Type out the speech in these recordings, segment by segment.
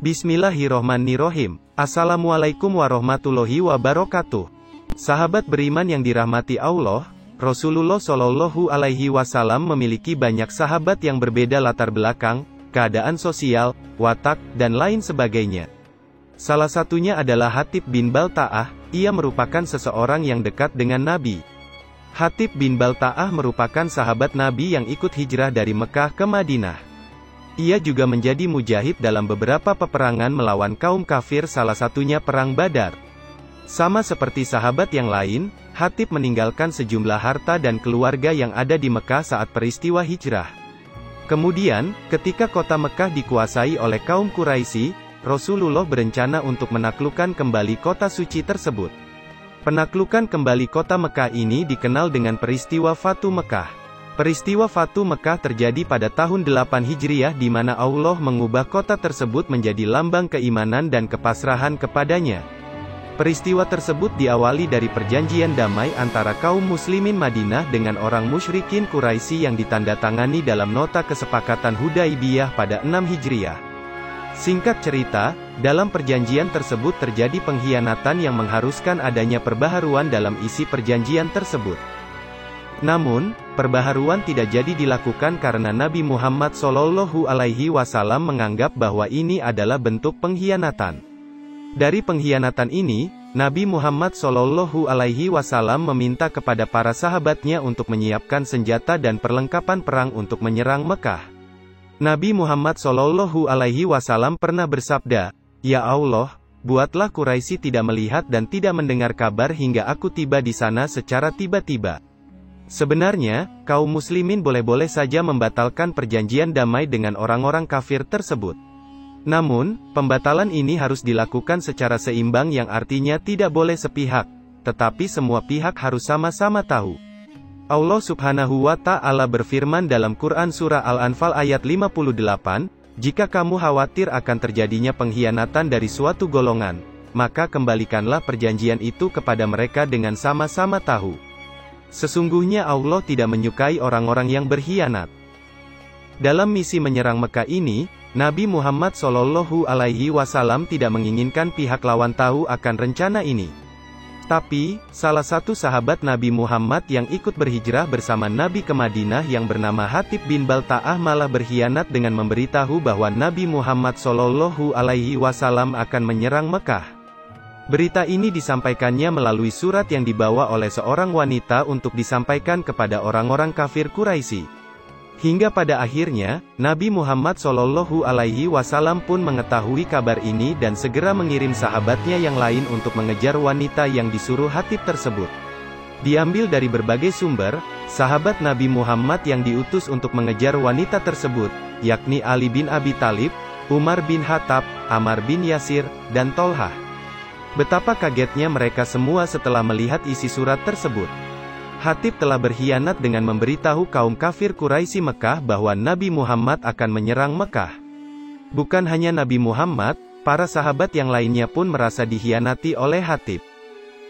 Bismillahirrohmanirrohim. Assalamualaikum warahmatullahi wabarakatuh. Sahabat beriman yang dirahmati Allah, Rasulullah Shallallahu Alaihi Wasallam memiliki banyak sahabat yang berbeda latar belakang, keadaan sosial, watak, dan lain sebagainya. Salah satunya adalah Hatib bin Balta'ah. Ia merupakan seseorang yang dekat dengan Nabi. Hatib bin Balta'ah merupakan sahabat Nabi yang ikut hijrah dari Mekah ke Madinah. Ia juga menjadi mujahid dalam beberapa peperangan melawan kaum kafir, salah satunya Perang Badar. Sama seperti sahabat yang lain, Hatib meninggalkan sejumlah harta dan keluarga yang ada di Mekah saat peristiwa hijrah. Kemudian, ketika kota Mekah dikuasai oleh kaum Quraisy, Rasulullah berencana untuk menaklukkan kembali kota suci tersebut. Penaklukan kembali kota Mekah ini dikenal dengan peristiwa Fatu Mekah. Peristiwa Fatu Mekah terjadi pada tahun 8 Hijriah di mana Allah mengubah kota tersebut menjadi lambang keimanan dan kepasrahan kepadanya. Peristiwa tersebut diawali dari perjanjian damai antara kaum muslimin Madinah dengan orang musyrikin Quraisy yang ditandatangani dalam nota kesepakatan Hudaibiyah pada 6 Hijriah. Singkat cerita, dalam perjanjian tersebut terjadi pengkhianatan yang mengharuskan adanya perbaharuan dalam isi perjanjian tersebut. Namun, perbaharuan tidak jadi dilakukan karena Nabi Muhammad Shallallahu Alaihi Wasallam menganggap bahwa ini adalah bentuk pengkhianatan. Dari pengkhianatan ini, Nabi Muhammad Shallallahu Alaihi Wasallam meminta kepada para sahabatnya untuk menyiapkan senjata dan perlengkapan perang untuk menyerang Mekah. Nabi Muhammad Shallallahu Alaihi Wasallam pernah bersabda, "Ya Allah, buatlah Quraisy tidak melihat dan tidak mendengar kabar hingga aku tiba di sana secara tiba-tiba." Sebenarnya, kaum muslimin boleh-boleh saja membatalkan perjanjian damai dengan orang-orang kafir tersebut. Namun, pembatalan ini harus dilakukan secara seimbang yang artinya tidak boleh sepihak, tetapi semua pihak harus sama-sama tahu. Allah Subhanahu wa Ta'ala berfirman dalam Quran Surah Al-Anfal ayat 58, "Jika kamu khawatir akan terjadinya pengkhianatan dari suatu golongan, maka kembalikanlah perjanjian itu kepada mereka dengan sama-sama tahu. Sesungguhnya Allah tidak menyukai orang-orang yang berkhianat." Dalam misi menyerang Mekah ini, Nabi Muhammad Shallallahu Alaihi Wasallam tidak menginginkan pihak lawan tahu akan rencana ini. Tapi, salah satu sahabat Nabi Muhammad yang ikut berhijrah bersama Nabi ke Madinah yang bernama Hatib bin Balta'ah malah berkhianat dengan memberitahu bahwa Nabi Muhammad Shallallahu Alaihi Wasallam akan menyerang Mekah. Berita ini disampaikannya melalui surat yang dibawa oleh seorang wanita untuk disampaikan kepada orang-orang kafir Quraisy. Hingga pada akhirnya, Nabi Muhammad Shallallahu Alaihi Wasallam pun mengetahui kabar ini dan segera mengirim sahabatnya yang lain untuk mengejar wanita yang disuruh Hatib tersebut. Diambil dari berbagai sumber, sahabat Nabi Muhammad yang diutus untuk mengejar wanita tersebut, yakni Ali bin Abi Thalib, Umar bin Khattab, Ammar bin Yasir, dan Tolhah. Betapa kagetnya mereka semua setelah melihat isi surat tersebut. Hatib telah berkhianat dengan memberitahu kaum kafir Quraisy Mekah bahwa Nabi Muhammad akan menyerang Mekah. Bukan hanya Nabi Muhammad, para sahabat yang lainnya pun merasa dikhianati oleh Hatib.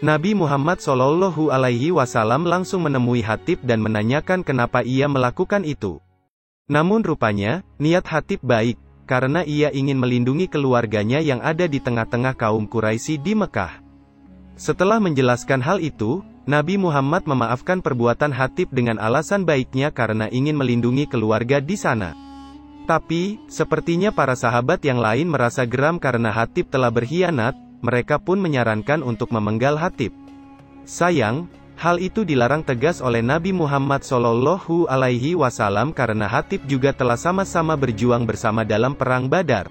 Nabi Muhammad Shallallahu Alaihi Wasallam langsung menemui Hatib dan menanyakan kenapa ia melakukan itu. Namun rupanya, niat Hatib baik, karena ia ingin melindungi keluarganya yang ada di tengah-tengah kaum Quraisy di Mekah. Setelah menjelaskan hal itu, Nabi Muhammad memaafkan perbuatan Hatib dengan alasan baiknya karena ingin melindungi keluarga di sana. Tapi, sepertinya para sahabat yang lain merasa geram karena Hatib telah berkhianat, mereka pun menyarankan untuk memenggal Hatib. Sayang, hal itu dilarang tegas oleh Nabi Muhammad Shallallahu Alaihi Wasallam karena Hatib juga telah sama-sama berjuang bersama dalam Perang Badar.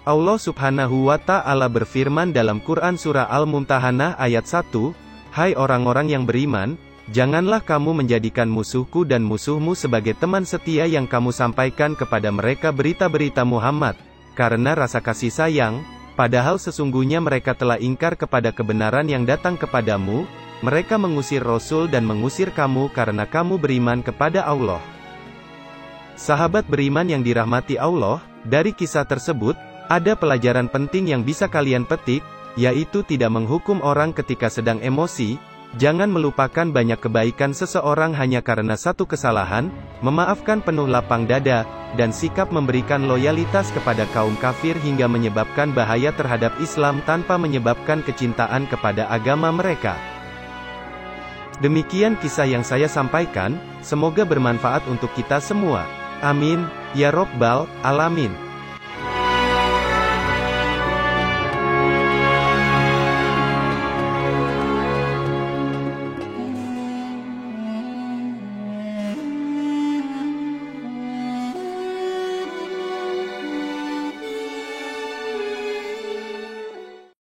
Allah Subhanahu wa Ta'ala berfirman dalam Quran Surah Al-Mumtahanah ayat 1, "Hai orang-orang yang beriman, janganlah kamu menjadikan musuhku dan musuhmu sebagai teman setia yang kamu sampaikan kepada mereka berita-berita Muhammad, karena rasa kasih sayang, padahal sesungguhnya mereka telah ingkar kepada kebenaran yang datang kepadamu. Mereka mengusir Rasul dan mengusir kamu karena kamu beriman kepada Allah." Sahabat beriman yang dirahmati Allah, dari kisah tersebut, ada pelajaran penting yang bisa kalian petik, yaitu tidak menghukum orang ketika sedang emosi, jangan melupakan banyak kebaikan seseorang hanya karena satu kesalahan, memaafkan penuh lapang dada, dan sikap memberikan loyalitas kepada kaum kafir hingga menyebabkan bahaya terhadap Islam tanpa menyebabkan kecintaan kepada agama mereka. Demikian kisah yang saya sampaikan, semoga bermanfaat untuk kita semua. Amin, ya Rabbal Alamin.